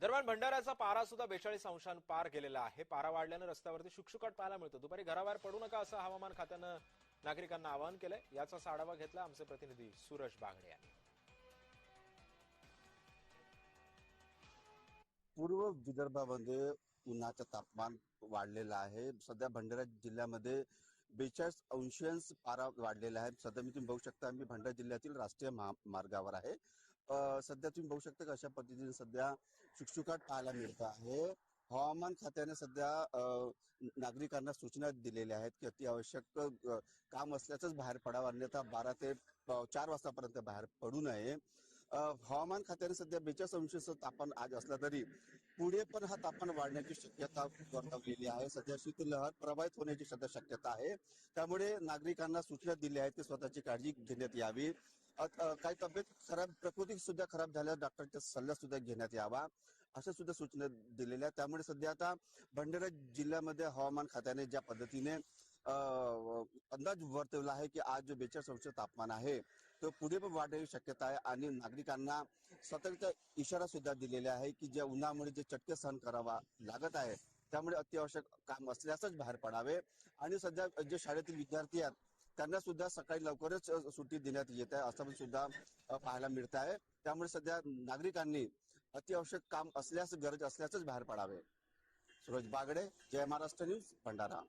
दरम्यान भंडाऱ्याचा पारा सुद्धा 42 अंशांनी पार गेलेला आहे। पारा वाढल्यानं रस्त्यावरती शुकशुकाट पाहायला मिळतो। दुपारी घराबाहेर पडू नका असं हवामान खात्यानं नागरिकांना आवाहन केलंय। याचा आढावा घेतला आमचे प्रतिनिधी सूरज बागडे यांनी। पूर्व विदर्भामध्ये उन्हाचं तापमान वाढलेलं आहे। सध्या भंडारा जिल्ह्यामध्ये 42 अंश पारा वाढलेला आहे। सध्या तुम्ही बघू शकता, मी भंडारा जिल्ह्यातील राष्ट्रीय महामार्गावर आहे। सध्या तुम्ही बघू शकता कशा पद्धतीने सध्या शुकशुकाट पाहायला मिळत आहे। हवामान खात्याने सध्या नागरिकांना सूचना दिलेल्या आहेत की अतिआवश्यक काम असल्याचंच बाहेर पडावं, अन्यथा 12 ते 4 वाजतापर्यंत बाहेर पडू नये। हवामान खात्याने सध्या 42 अंश तापमान आज असला तरी पुढे पण हा तापमान वाढण्याची शक्यता वर्तवलेली आहे। सध्या शीतलहर प्रभावित होण्याची सध्या शक्यता आहे। त्यामुळे नागरिकांना सूचना दिल्या आहेत की स्वतःची काळजी घेण्यात यावी। काही तब्येत खराब, प्रकृती सुद्धा खराब झाल्यास डॉक्टरचा सल्ला सुद्धा घेण्यात यावा, अशा सुद्धा सूचना दिलेल्या. त्यामुळे सध्या आता भंडारा जिल्ह्यामध्ये हवामान खात्याने ज्या पद्धतीने अंदाज वर्तवला आहे की आज जो 42 अंश तापमान आहे तो पुढे पण वाढण्याची शक्यता आहे आणि नागरिकांना सतर्कता इशारा सुद्धा दिलेला आहे की ज्या उन्हामुळे जे चटके सहन करावा लागत आहे त्यामुळे अत्यावश्यक काम असल्यासच बाहेर पडावे। आणि सध्या जे शाळेतील विद्यार्थी आहेत त्यांना सुद्धा सकाळी लवकरच सुट्टी देण्यात येत आहे असं सुद्धा पाहायला मिळत आहे। त्यामुळे सध्या नागरिकांनी अत्यावश्यक काम असल्यास, गरज असल्यासच बाहेर पडावे। सूरज बागडे, जय महाराष्ट्र न्यूज, भंडारा।